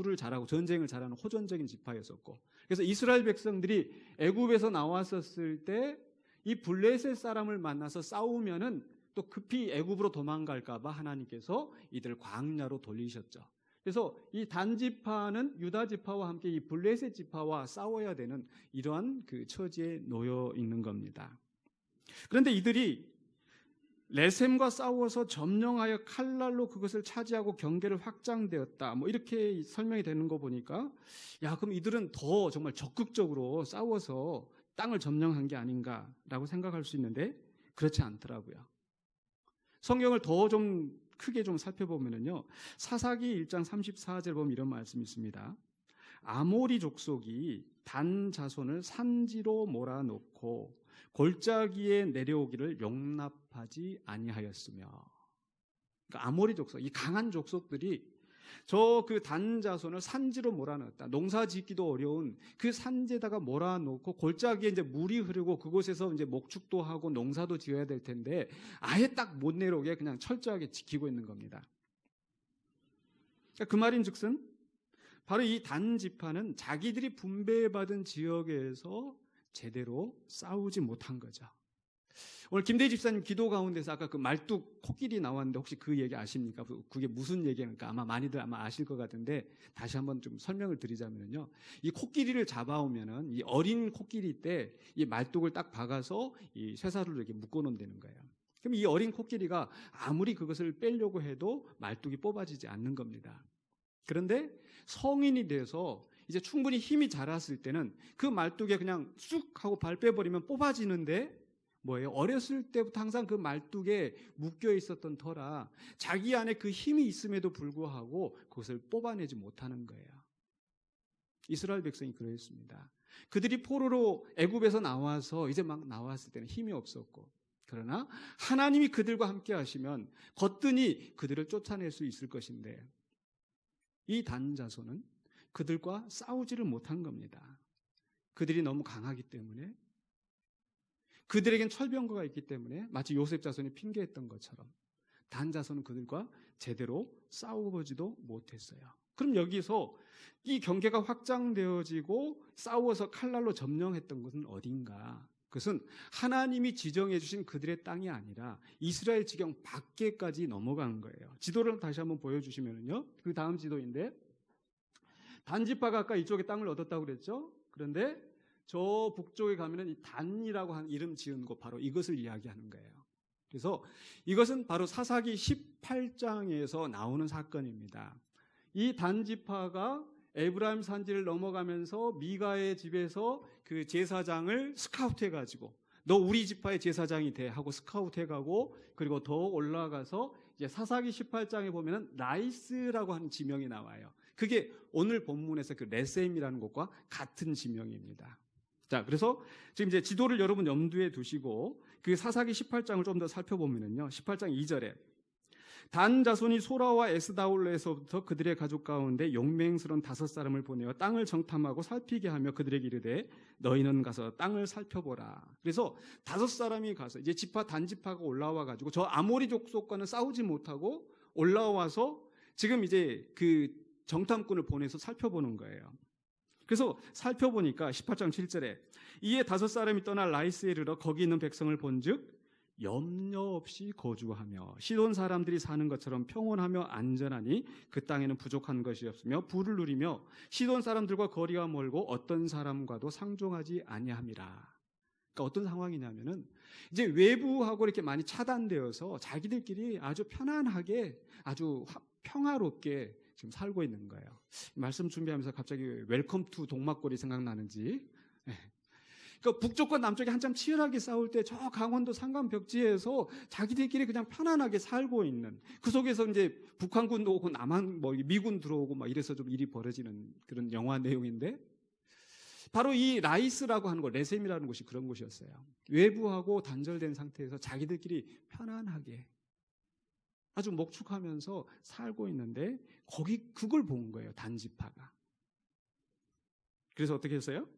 를 잘하고 전쟁을 잘하는 호전적인 지파였었고, 그래서 이스라엘 백성들이 애굽에서 나왔었을 때 이 블레셋 사람을 만나서 싸우면은 또 급히 애굽으로 도망갈까 봐 하나님께서 이들을 광야로 돌리셨죠. 그래서 이 단 지파는 유다 지파와 함께 이 블레셋 지파와 싸워야 되는 이러한 그 처지에 놓여 있는 겁니다. 그런데 이들이 레셈과 싸워서 점령하여 칼날로 그것을 차지하고 경계를 확장되었다, 뭐 이렇게 설명이 되는 거 보니까, 야, 그럼 이들은 더 정말 적극적으로 싸워서 땅을 점령한 게 아닌가라고 생각할 수 있는데 그렇지 않더라고요. 성경을 더 좀 크게 좀 살펴보면요, 사사기 1장 34절 보면 이런 말씀이 있습니다. 아모리 족속이 단 자손을 산지로 몰아놓고 골짜기에 내려오기를 용납하지 아니하였으며, 그러니까 아모리 족속, 이 강한 족속들이 저 그 단 자손을 산지로 몰아넣었다. 농사 짓기도 어려운 그 산지에다가 몰아놓고 골짜기에 이제 물이 흐르고 그곳에서 이제 목축도 하고 농사도 지어야 될 텐데 아예 딱 못 내려오게 그냥 철저하게 지키고 있는 겁니다. 그러니까 그 말인즉슨 바로 이 단 지파는 자기들이 분배받은 지역에서 제대로 싸우지 못한 거죠. 오늘 김대희 집사님 기도 가운데서 아까 그 말뚝 코끼리 나왔는데 혹시 그 얘기 아십니까? 그게 무슨 얘기인가? 많이들 아실 것 같은데 다시 한번 좀 설명을 드리자면요, 이 코끼리를 잡아오면은 이 어린 코끼리 때 이 말뚝을 딱 박아서 이 쇠사슬로 이렇게 묶어놓는다는 거예요. 그럼 이 어린 코끼리가 아무리 그것을 빼려고 해도 말뚝이 뽑아지지 않는 겁니다. 그런데 성인이 돼서 이제 충분히 힘이 자랐을 때는 그 말뚝에 그냥 쑥 하고 발 빼버리면 뽑아지는데 뭐예요? 어렸을 때부터 항상 그 말뚝에 묶여 있었던 터라 자기 안에 그 힘이 있음에도 불구하고 그것을 뽑아내지 못하는 거예요. 이스라엘 백성이 그러했습니다. 그들이 포로로 애굽에서 나와서 이제 막 나왔을 때는 힘이 없었고, 그러나 하나님이 그들과 함께 하시면 거뜬히 그들을 쫓아낼 수 있을 것인데 이 단 자손은 그들과 싸우지를 못한 겁니다. 그들이 너무 강하기 때문에, 그들에겐 철병거가 있기 때문에 마치 요셉 자손이 핑계했던 것처럼 단 자손은 그들과 제대로 싸워보지도 못했어요. 그럼 여기서 이 경계가 확장되어지고 싸워서 칼날로 점령했던 것은 어딘가? 그것은 하나님이 지정해 주신 그들의 땅이 아니라 이스라엘 지경 밖에까지 넘어간 거예요. 지도를 다시 한번 보여주시면요, 그 다음 지도인데 단 지파가 아까 이쪽에 땅을 얻었다고 그랬죠. 그런데 저 북쪽에 가면은 이 단이라고 하는 이름 지은 곳, 바로 이것을 이야기하는 거예요. 그래서 이것은 바로 사사기 18장에서 나오는 사건입니다. 이 단 지파가 에브라임 산지를 넘어가면서 미가의 집에서 그 제사장을 스카우트해가지고 너 우리 지파의 제사장이 돼 하고 스카우트해가고, 그리고 더 올라가서 이제 사사기 18장에 보면은 라이스라고 하는 지명이 나와요. 그게 오늘 본문에서 그 레셈이라는 곳과 같은 지명입니다. 자, 그래서 지금 이제 지도를 여러분 염두에 두시고 그 사사기 18장을 좀 더 살펴보면은요, 18장 2절에 단 자손이 소라와 에스다올에서부터 그들의 가족 가운데 용맹스러운 5사람을 보내어 땅을 정탐하고 살피게 하며 그들에게 이르되 너희는 가서 땅을 살펴보라. 그래서 5사람이 가서 이제 단지파가 올라와 가지고 저 아모리 족속과는 싸우지 못하고 올라와서 지금 이제 그 정탐꾼을 보내서 살펴보는 거예요. 그래서 살펴보니까 18장 7절에 이에 5사람이 떠나 라이스에 이르러 거기 있는 백성을 본즉 염려 없이 거주하며 시돈 사람들이 사는 것처럼 평온하며 안전하니 그 땅에는 부족한 것이 없으며 부를 누리며 시돈 사람들과 거리가 멀고 어떤 사람과도 상종하지 아니함이라. 그러니까 어떤 상황이냐면은 이제 외부하고 이렇게 많이 차단되어서 자기들끼리 아주 편안하게 아주 평화롭게 지금 살고 있는 거예요. 말씀 준비하면서 갑자기 웰컴 투 동막골이 생각나는지. 그러니까 북쪽과 남쪽이 한참 치열하게 싸울 때 저 강원도 산간 벽지에서 자기들끼리 그냥 편안하게 살고 있는, 그 속에서 이제 북한군도 오고 남한 미군 들어오고 막 이래서 좀 일이 벌어지는 그런 영화 내용인데, 바로 이 라이스라고 하는 곳, 레셈이라는 곳이 그런 곳이었어요. 외부하고 단절된 상태에서 자기들끼리 편안하게 아주 목축하면서 살고 있는데 그걸 본 거예요, 단지파가. 그래서 어떻게 했어요?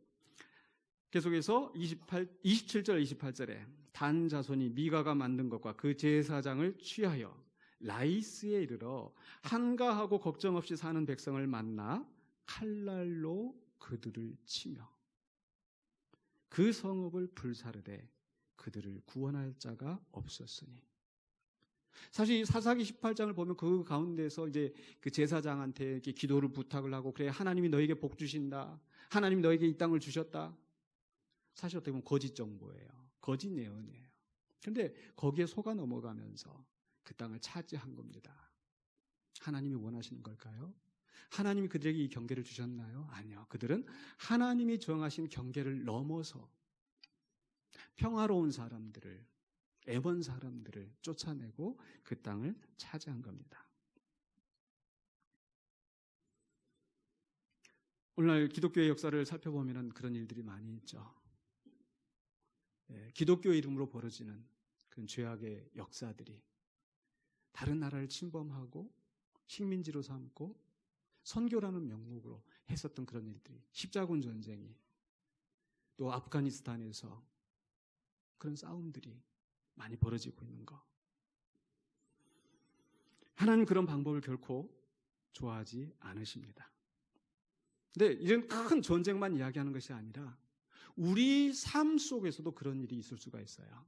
계속해서 27절 28절에 단 자손이 미가가 만든 것과 그 제사장을 취하여 라이스에 이르러 한가하고 걱정 없이 사는 백성을 만나 칼날로 그들을 치며 그 성읍을 불사르되 그들을 구원할 자가 없었으니. 사실 사사기 18장을 보면 그 가운데서 이제 그 제사장한테 이렇게 기도를 부탁을 하고, 그래 하나님이 너에게 복 주신다, 하나님이 너에게 이 땅을 주셨다. 사실 어떻게 보면 거짓 정보예요. 거짓 예언이에요. 그런데 거기에 속아 넘어가면서 그 땅을 차지한 겁니다. 하나님이 원하시는 걸까요? 하나님이 그들에게 이 경계를 주셨나요? 아니요. 그들은 하나님이 정하신 경계를 넘어서 평화로운 사람들을, 애번 사람들을 쫓아내고 그 땅을 차지한 겁니다. 오늘날 기독교의 역사를 살펴보면 그런 일들이 많이 있죠. 기독교 이름으로 벌어지는 그런 죄악의 역사들이 다른 나라를 침범하고 식민지로 삼고 선교라는 명목으로 했었던 그런 일들이, 십자군 전쟁이, 또 아프가니스탄에서 그런 싸움들이 많이 벌어지고 있는 거. 하나님 그런 방법을 결코 좋아하지 않으십니다. 근데 이런 큰 전쟁만 이야기하는 것이 아니라 우리 삶 속에서도 그런 일이 있을 수가 있어요.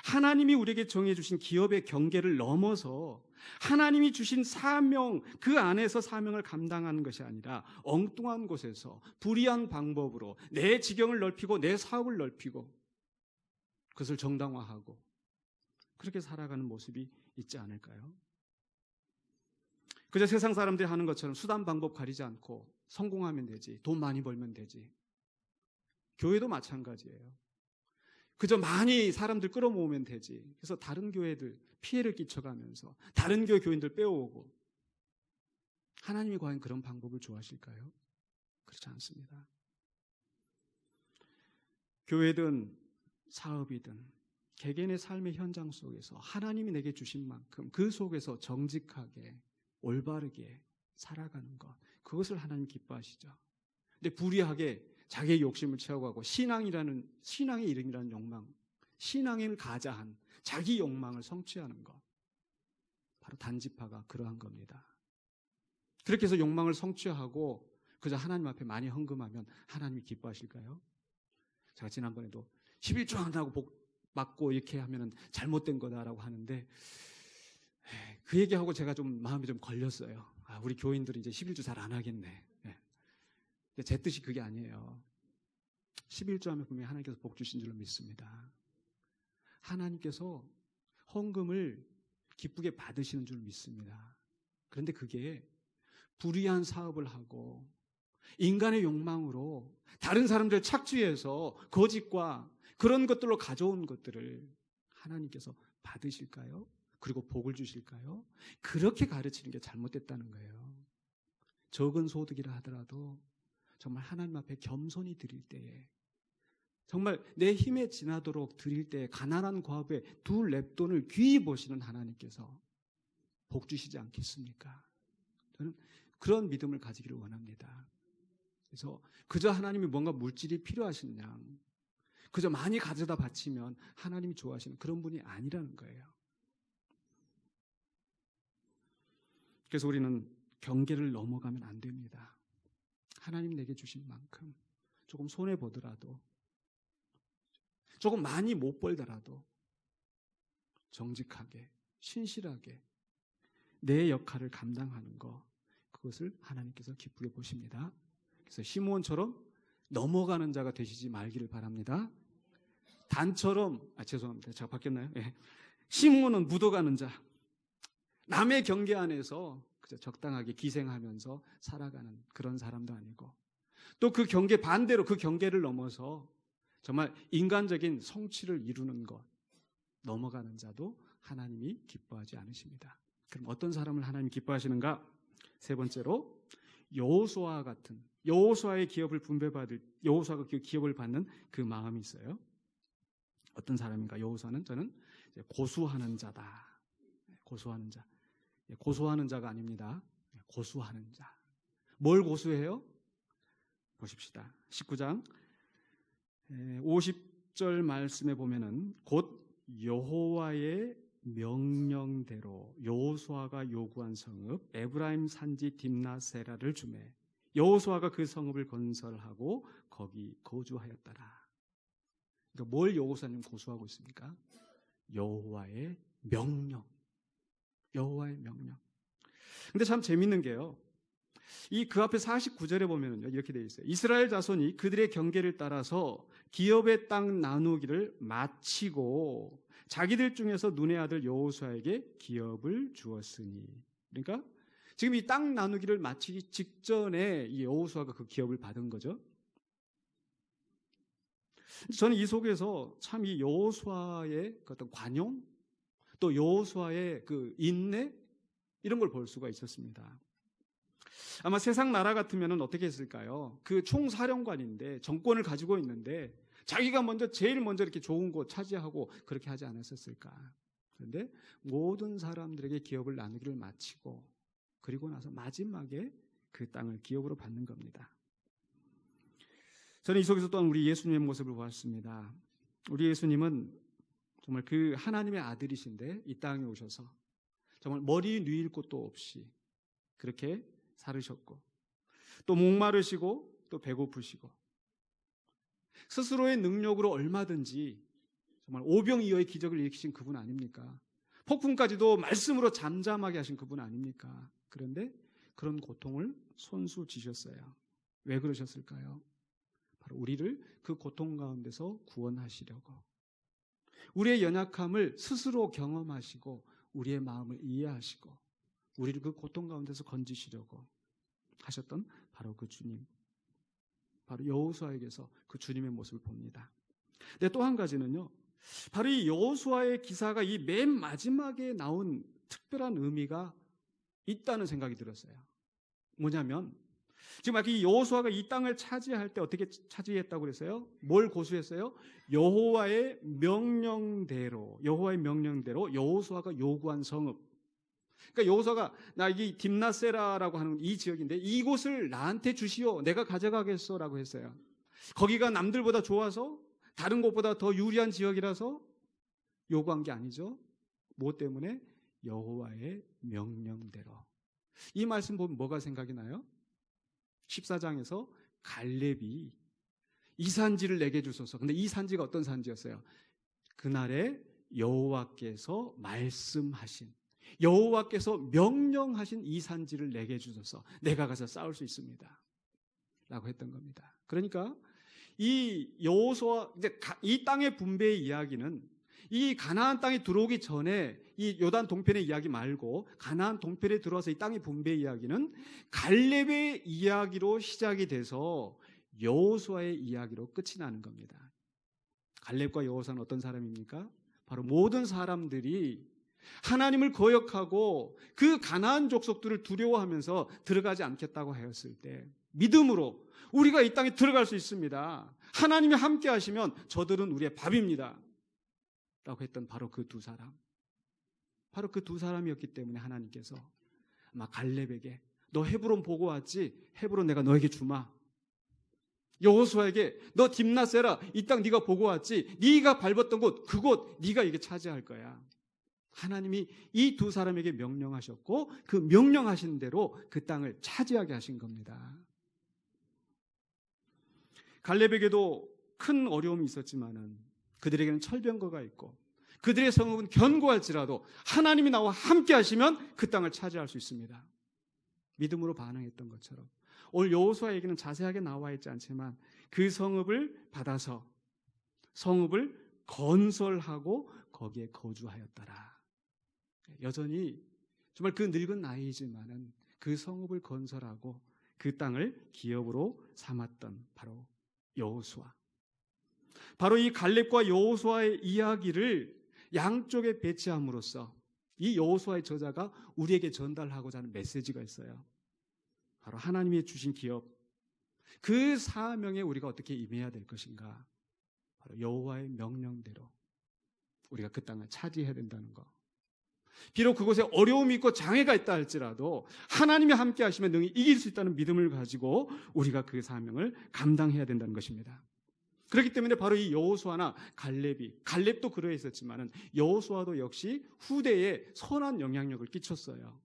하나님이 우리에게 정해주신 기업의 경계를 넘어서 하나님이 주신 사명, 그 안에서 사명을 감당하는 것이 아니라 엉뚱한 곳에서 불의한 방법으로 내 지경을 넓히고 내 사업을 넓히고 그것을 정당화하고 그렇게 살아가는 모습이 있지 않을까요? 그저 세상 사람들이 하는 것처럼 수단 방법 가리지 않고 성공하면 되지, 돈 많이 벌면 되지. 교회도 마찬가지예요. 그저 많이 사람들 끌어모으면 되지. 그래서 다른 교회들 피해를 끼쳐가면서 다른 교회 교인들 빼오고. 하나님이 과연 그런 방법을 좋아하실까요? 그렇지 않습니다. 교회든 사업이든 개개인의 삶의 현장 속에서 하나님이 내게 주신 만큼 그 속에서 정직하게 올바르게 살아가는 것, 그것을 하나님 기뻐하시죠. 근데 불의하게 자기의 욕심을 채워가고 신앙의 이름이라는 욕망, 신앙을 가자한 자기 욕망을 성취하는 것, 바로 단지파가 그러한 겁니다. 그렇게 해서 욕망을 성취하고 그저 하나님 앞에 많이 헌금하면 하나님이 기뻐하실까요? 제가 지난번에도 11조 안 하고 복 받고 이렇게 하면 잘못된 거다라고 하는데, 그 얘기하고 제가 좀 마음이 좀 걸렸어요. 우리 교인들이 이제 11조 잘 안 하겠네. 제 뜻이 그게 아니에요. 11조 하면 분명히 하나님께서 복 주신 줄로 믿습니다. 하나님께서 헌금을 기쁘게 받으시는 줄 믿습니다. 그런데 그게 불의한 사업을 하고 인간의 욕망으로 다른 사람들을 착취해서 거짓과 그런 것들로 가져온 것들을 하나님께서 받으실까요? 그리고 복을 주실까요? 그렇게 가르치는 게 잘못됐다는 거예요. 적은 소득이라 하더라도 정말 하나님 앞에 겸손히 드릴 때에, 정말 내 힘에 지나도록 드릴 때에 가난한 과부의 두 렙돈을 귀히 보시는 하나님께서 복 주시지 않겠습니까? 저는 그런 믿음을 가지기를 원합니다. 그래서 그저 하나님이 뭔가 물질이 필요하신 양, 그저 많이 가져다 바치면 하나님이 좋아하시는 그런 분이 아니라는 거예요. 그래서 우리는 경계를 넘어가면 안 됩니다. 하나님 내게 주신 만큼 조금 손해보더라도, 조금 많이 못 벌더라도 정직하게, 신실하게 내 역할을 감당하는 것, 그것을 하나님께서 기쁘게 보십니다. 그래서 시므온처럼 넘어가는 자가 되시지 말기를 바랍니다. 단처럼, 죄송합니다. 제가 바뀌었나요? 시므온은 묻어가는 자, 남의 경계 안에서 그저 적당하게 기생하면서 살아가는 그런 사람도 아니고, 또 그 경계 반대로 그 경계를 넘어서 정말 인간적인 성취를 이루는 것, 넘어가는 자도 하나님이 기뻐하지 않으십니다. 그럼 어떤 사람을 하나님 기뻐하시는가? 세 번째로 여호수아와 같은, 여호수아의 기업을 여호수아가 기업을 받는 그 마음이 있어요. 어떤 사람인가? 여호수아는 저는 고수하는 자다. 고수하는 자. 고소하는 자가 아닙니다. 고수하는 자. 뭘 고수해요? 보십시다. 19장 50절 말씀에 보면은 곧 여호와의 명령대로 여호수아가 요구한 성읍 에브라임 산지 딥나세라를 주매 여호수아가 그 성읍을 건설하고 거기 거주하였더라. 그러니까 뭘 여호수아님 고수하고 있습니까? 여호와의 명령. 여호와의 명령. 근데 참 재밌는 게요. 이 그 앞에 49절에 보면은요, 이렇게 되어 있어요. 이스라엘 자손이 그들의 경계를 따라서 기업의 땅 나누기를 마치고 자기들 중에서 눈의 아들 여호수아에게 기업을 주었으니. 그러니까 지금 이 땅 나누기를 마치기 직전에 이 여호수아가 그 기업을 받은 거죠. 저는 이 속에서 참 이 여호수아의 그 어떤 관용, 또 여호수아의 그 인내, 이런 걸 볼 수가 있었습니다. 아마 세상 나라 같으면 어떻게 했을까요? 그 총사령관인데 정권을 가지고 있는데 자기가 제일 먼저 이렇게 좋은 곳 차지하고 그렇게 하지 않았었을까? 그런데 모든 사람들에게 기업을 나누기를 마치고 그리고 나서 마지막에 그 땅을 기업으로 받는 겁니다. 저는 이 속에서 또한 우리 예수님의 모습을 보았습니다. 우리 예수님은 정말 그 하나님의 아들이신데 이 땅에 오셔서 정말 머리 누일 곳도 없이 그렇게 살으셨고 또 목마르시고 또 배고프시고 스스로의 능력으로 얼마든지 정말 오병이어의 기적을 일으키신 그분 아닙니까? 폭풍까지도 말씀으로 잠잠하게 하신 그분 아닙니까? 그런데 그런 고통을 손수 지셨어요. 왜 그러셨을까요? 바로 우리를 그 고통 가운데서 구원하시려고, 우리의 연약함을 스스로 경험하시고 우리의 마음을 이해하시고 우리를 그 고통 가운데서 건지시려고 하셨던 바로 그 주님, 바로 여호수아에게서 그 주님의 모습을 봅니다. 근데 또 한 가지는요, 바로 이 여호수아의 기사가 이 맨 마지막에 나온 특별한 의미가 있다는 생각이 들었어요. 뭐냐면 지금 아까 이 여호수아가 이 땅을 차지할 때 어떻게 차지했다고 그랬어요? 뭘 고수했어요? 여호와의 명령대로 여호수아가 요구한 성읍. 그러니까 여호수아가 나 이 딥나세라라고 하는 이 지역인데 이곳을 나한테 주시오, 내가 가져가겠소라고 했어요. 거기가 남들보다 좋아서 다른 곳보다 더 유리한 지역이라서 요구한 게 아니죠. 뭐 때문에? 여호와의 명령대로. 이 말씀 보면 뭐가 생각이 나요? 14장에서 갈렙이 이 산지를 내게 주소서. 근데 이 산지가 어떤 산지였어요? 그날에 여호와께서 말씀하신, 여호와께서 명령하신 이 산지를 내게 주소서. 내가 가서 싸울 수 있습니다 라고 했던 겁니다. 그러니까 이 여호수아, 이 땅의 분배의 이야기는 이 가나안 땅에 들어오기 전에 이 요단 동편의 이야기 말고 가나안 동편에 들어와서 이 땅의 분배의 이야기는 갈렙의 이야기로 시작이 돼서 여호수아의 이야기로 끝이 나는 겁니다. 갈렙과 여호수아는 어떤 사람입니까? 바로 모든 사람들이 하나님을 거역하고 그 가나안 족속들을 두려워하면서 들어가지 않겠다고 하였을 때 믿음으로 우리가 이 땅에 들어갈 수 있습니다, 하나님이 함께 하시면 저들은 우리의 밥입니다 라고 했던 바로 그 두 사람, 바로 그 두 사람이었기 때문에 하나님께서 아마 갈렙에게 너 헤브론 보고 왔지? 헤브론 내가 너에게 주마. 여호수아에게 너 딥나세라 이 땅 네가 보고 왔지? 네가 밟았던 곳, 그곳 네가 이게 차지할 거야. 하나님이 이 두 사람에게 명령하셨고 그 명령하신 대로 그 땅을 차지하게 하신 겁니다. 갈렙에게도 큰 어려움이 있었지만은 그들에게는 철병거가 있고 그들의 성읍은 견고할지라도 하나님이 나와 함께 하시면 그 땅을 차지할 수 있습니다. 믿음으로 반응했던 것처럼 오늘 여호수아 얘기는 자세하게 나와 있지 않지만 그 성읍을 받아서 성읍을 건설하고 거기에 거주하였더라. 여전히 정말 그 늙은 나이지만은 그 성읍을 건설하고 그 땅을 기업으로 삼았던 바로 여호수아. 바로 이 갈렙과 여호수아의 이야기를 양쪽에 배치함으로써 이 여호수아의 저자가 우리에게 전달하고자 하는 메시지가 있어요. 바로 하나님이 주신 기업, 그 사명에 우리가 어떻게 임해야 될 것인가. 바로 여호와의 명령대로 우리가 그 땅을 차지해야 된다는 것. 비록 그곳에 어려움이 있고 장애가 있다 할지라도 하나님이 함께 하시면 능히 이길 수 있다는 믿음을 가지고 우리가 그 사명을 감당해야 된다는 것입니다. 그렇기 때문에 바로 이 여호수아나 갈렙도 그러했었지만은 여호수아도 역시 후대에 선한 영향력을 끼쳤어요.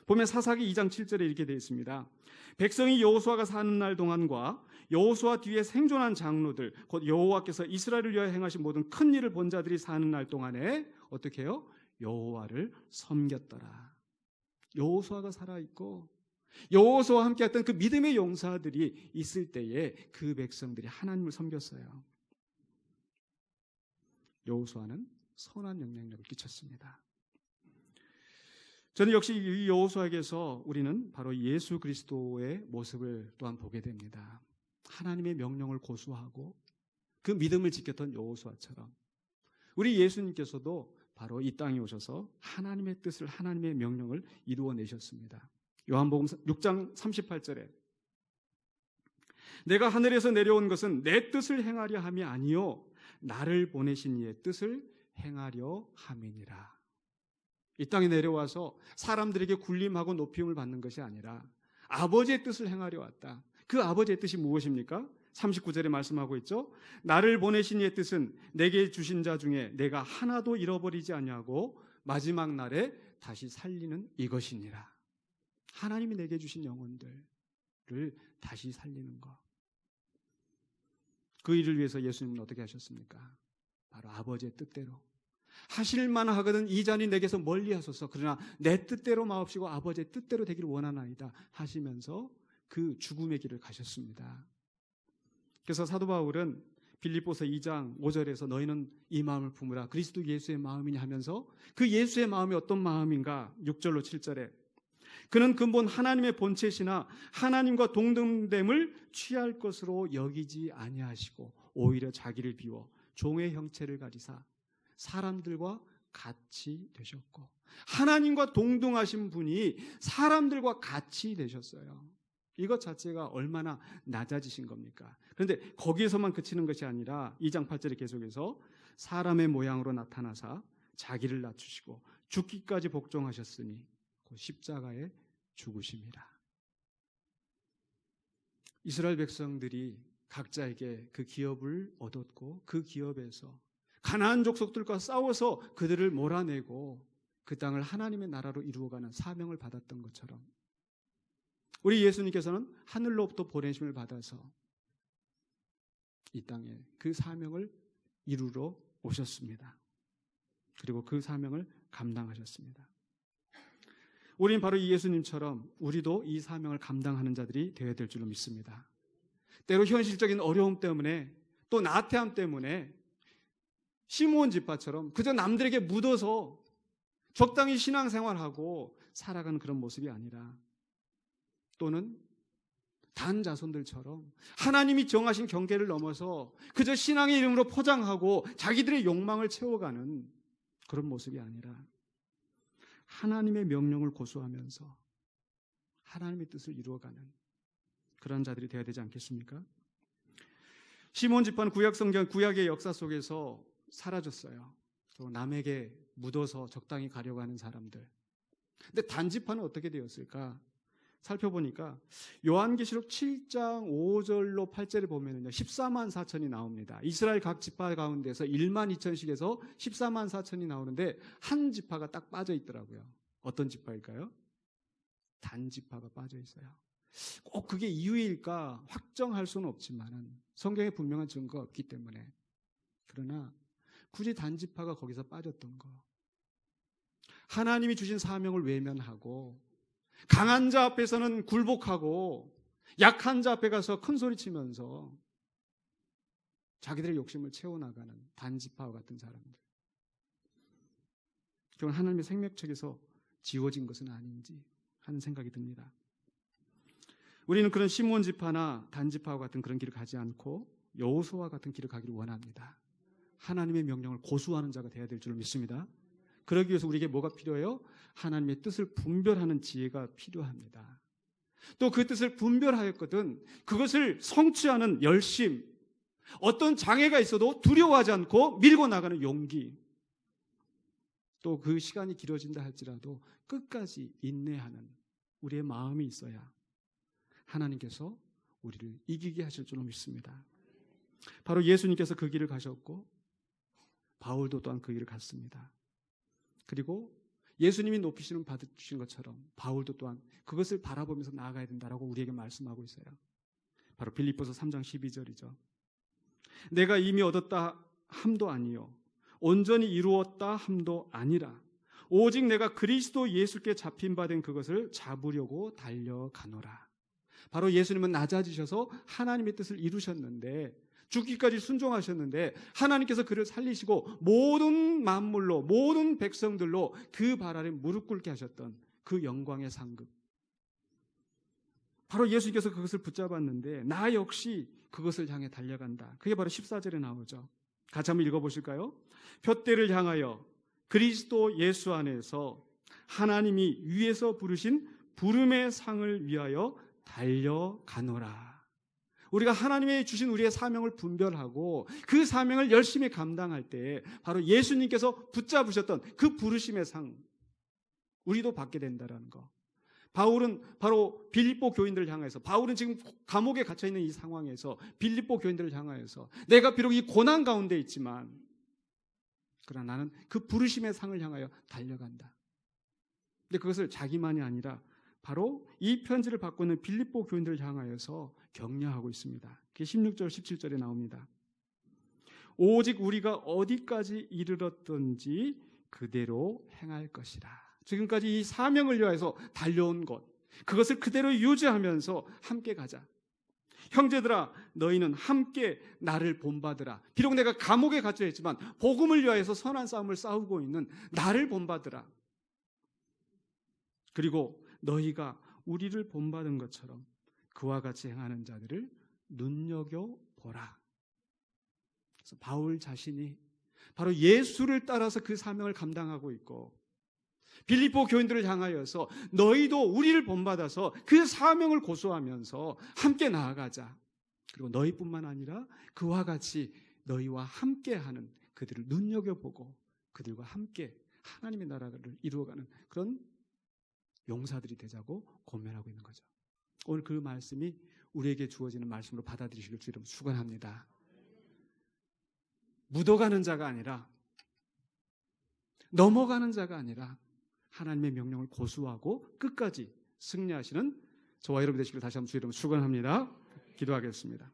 보면 사사기 2장 7절에 이렇게 되어 있습니다. 백성이 여호수아가 사는 날 동안과 여호수아 뒤에 생존한 장로들, 곧 여호와께서 이스라엘을 위하여 행하신 모든 큰 일을 본 자들이 사는 날 동안에 어떻게 해요? 여호와를 섬겼더라. 여호수아가 살아있고 여호수아와 함께했던 그 믿음의 용사들이 있을 때에 그 백성들이 하나님을 섬겼어요. 여호수아는 선한 영향력을 끼쳤습니다. 저는 역시 이 여호수아에게서 우리는 바로 예수 그리스도의 모습을 또한 보게 됩니다. 하나님의 명령을 고수하고 그 믿음을 지켰던 여호수아처럼 우리 예수님께서도 바로 이 땅에 오셔서 하나님의 뜻을, 하나님의 명령을 이루어내셨습니다. 요한복음 6장 38절에 내가 하늘에서 내려온 것은 내 뜻을 행하려 함이 아니요 나를 보내신 이의 뜻을 행하려 함이니라. 이 땅에 내려와서 사람들에게 군림하고 높임을 받는 것이 아니라 아버지의 뜻을 행하려 왔다. 그 아버지의 뜻이 무엇입니까? 39절에 말씀하고 있죠. 나를 보내신 이의 뜻은 내게 주신 자 중에 내가 하나도 잃어버리지 아니하고 마지막 날에 다시 살리는 이것이니라. 하나님이 내게 주신 영혼들을 다시 살리는 것. 그 일을 위해서 예수님은 어떻게 하셨습니까? 바로 아버지의 뜻대로. 하실만 하거든 이 잔이 내게서 멀리 하소서. 그러나 내 뜻대로 마옵시고 아버지의 뜻대로 되기를 원하나이다 하시면서 그 죽음의 길을 가셨습니다. 그래서 사도 바울은 빌립보서 2장 5절에서 너희는 이 마음을 품으라 그리스도 예수의 마음이니 하면서 그 예수의 마음이 어떤 마음인가 6절로 7절에 그는 근본 하나님의 본체시나 하나님과 동등됨을 취할 것으로 여기지 아니하시고 오히려 자기를 비워 종의 형체를 가지사 사람들과 같이 되셨고 하나님과 동등하신 분이 사람들과 같이 되셨어요. 이것 자체가 얼마나 낮아지신 겁니까? 그런데 거기에서만 그치는 것이 아니라 2장 8절에 계속해서 사람의 모양으로 나타나사 자기를 낮추시고 죽기까지 복종하셨으니 곧 십자가에 죽으심이라. 이스라엘 백성들이 각자에게 그 기업을 얻었고 그 기업에서 가나안 족속들과 싸워서 그들을 몰아내고 그 땅을 하나님의 나라로 이루어가는 사명을 받았던 것처럼 우리 예수님께서는 하늘로부터 보내심을 받아서 이 땅에 그 사명을 이루러 오셨습니다. 그리고 그 사명을 감당하셨습니다. 우리는 바로 이 예수님처럼 우리도 이 사명을 감당하는 자들이 되어야 될 줄로 믿습니다. 때로 현실적인 어려움 때문에 또 나태함 때문에 시므온 지파처럼 그저 남들에게 묻어서 적당히 신앙생활하고 살아가는 그런 모습이 아니라 또는 단 자손들처럼 하나님이 정하신 경계를 넘어서 그저 신앙의 이름으로 포장하고 자기들의 욕망을 채워가는 그런 모습이 아니라 하나님의 명령을 고수하면서 하나님의 뜻을 이루어가는 그런 자들이 되어야 되지 않겠습니까? 시므온 지파는 구약의 역사 속에서 사라졌어요. 또 남에게 묻어서 적당히 가려고 하는 사람들. 근데 단 지파는 어떻게 되었을까? 살펴보니까 요한계시록 7장 5절로 8절에 보면은요 14만 4천이 나옵니다. 이스라엘 각 지파 가운데서 1만 2천씩에서 14만 4천이 나오는데 한 지파가 딱 빠져 있더라고요. 어떤 지파일까요? 단 지파가 빠져 있어요. 꼭 그게 이유일까 확정할 수는 없지만은 성경에 분명한 증거가 없기 때문에 그러나 굳이 단 지파가 거기서 빠졌던 거 하나님이 주신 사명을 외면하고 강한 자 앞에서는 굴복하고 약한 자 앞에 가서 큰 소리 치면서 자기들의 욕심을 채워나가는 단지파와 같은 사람들. 그건 하나님의 생명책에서 지워진 것은 아닌지 하는 생각이 듭니다. 우리는 그런 시므온 지파나 단지파와 같은 그런 길을 가지 않고 여호수아와 같은 길을 가기를 원합니다. 하나님의 명령을 고수하는 자가 되어야 될 줄 믿습니다. 그러기 위해서 우리에게 뭐가 필요해요? 하나님의 뜻을 분별하는 지혜가 필요합니다. 또 그 뜻을 분별하였거든 그것을 성취하는 열심, 어떤 장애가 있어도 두려워하지 않고 밀고 나가는 용기, 또 그 시간이 길어진다 할지라도 끝까지 인내하는 우리의 마음이 있어야 하나님께서 우리를 이기게 하실 줄로 믿습니다. 바로 예수님께서 그 길을 가셨고 바울도 또한 그 길을 갔습니다. 그리고 예수님이 높이심을 받으신 것처럼 바울도 또한 그것을 바라보면서 나아가야 된다라고 우리에게 말씀하고 있어요. 바로 빌립보서 3장 12절이죠. 내가 이미 얻었다 함도 아니요 온전히 이루었다 함도 아니라 오직 내가 그리스도 예수께 잡힌 바 된 그것을 잡으려고 달려가노라. 바로 예수님은 낮아지셔서 하나님의 뜻을 이루셨는데 죽기까지 순종하셨는데 하나님께서 그를 살리시고 모든 만물로 모든 백성들로 그 발 아래 무릎 꿇게 하셨던 그 영광의 상급, 바로 예수님께서 그것을 붙잡았는데 나 역시 그것을 향해 달려간다. 그게 바로 14절에 나오죠. 같이 한번 읽어보실까요? 표대를 향하여 그리스도 예수 안에서 하나님이 위에서 부르신 부름의 상을 위하여 달려가노라. 우리가 하나님이 주신 우리의 사명을 분별하고 그 사명을 열심히 감당할 때 바로 예수님께서 붙잡으셨던 그 부르심의 상 우리도 받게 된다는 거. 바울은 바로 빌립보 교인들을 향해서, 바울은 지금 감옥에 갇혀있는 이 상황에서 빌립보 교인들을 향하여서 내가 비록 이 고난 가운데 있지만 그러나 나는 그 부르심의 상을 향하여 달려간다. 근데 그것을 자기만이 아니라 바로 이 편지를 받고 있는 빌립보 교인들을 향하여서 격려하고 있습니다. 그게 16절 17절에 나옵니다. 오직 우리가 어디까지 이르렀든지 그대로 행할 것이라. 지금까지 이 사명을 위하여서 달려온 것, 그것을 그대로 유지하면서 함께 가자. 형제들아 너희는 함께 나를 본받으라. 비록 내가 감옥에 갇혀 있지만 복음을 위하여서 선한 싸움을 싸우고 있는 나를 본받으라. 그리고 너희가 우리를 본받은 것처럼 그와 같이 행하는 자들을 눈여겨보라. 그래서 바울 자신이 바로 예수를 따라서 그 사명을 감당하고 있고 빌립보 교인들을 향하여서 너희도 우리를 본받아서 그 사명을 고수하면서 함께 나아가자. 그리고 너희뿐만 아니라 그와 같이 너희와 함께하는 그들을 눈여겨보고 그들과 함께 하나님의 나라를 이루어가는 그런 용사들이 되자고 권면하고 있는 거죠. 오늘 그 말씀이 우리에게 주어지는 말씀으로 받아들이시길 주 이름 축원합니다. 묻어가는 자가 아니라 넘어가는 자가 아니라 하나님의 명령을 고수하고 끝까지 승리하시는 저와 여러분 되시길 다시 한번 주 이름 축원합니다. 기도하겠습니다.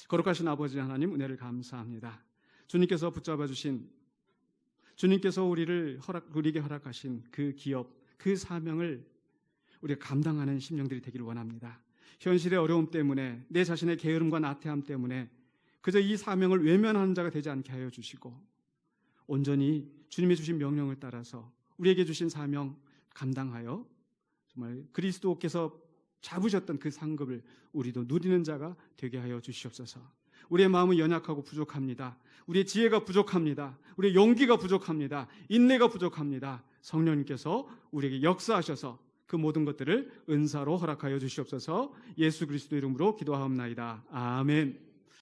거룩하신 아버지 하나님, 은혜를 감사합니다. 주님께서 붙잡아 주신, 주님께서 우리에게 허락하신 그 기업, 그 사명을 우리가 감당하는 심령들이 되기를 원합니다. 현실의 어려움 때문에, 내 자신의 게으름과 나태함 때문에 그저 이 사명을 외면하는 자가 되지 않게 하여 주시고 온전히 주님이 주신 명령을 따라서 우리에게 주신 사명 감당하여 정말 그리스도께서 잡으셨던 그 상급을 우리도 누리는 자가 되게 하여 주시옵소서. 우리의 마음은 연약하고 부족합니다. 우리의 지혜가 부족합니다. 우리의 용기가 부족합니다. 인내가 부족합니다. 성령님께서 우리에게 역사하셔서 그 모든 것들을 은사로 허락하여 주시옵소서. 예수 그리스도 이름으로 기도하옵나이다. 아멘.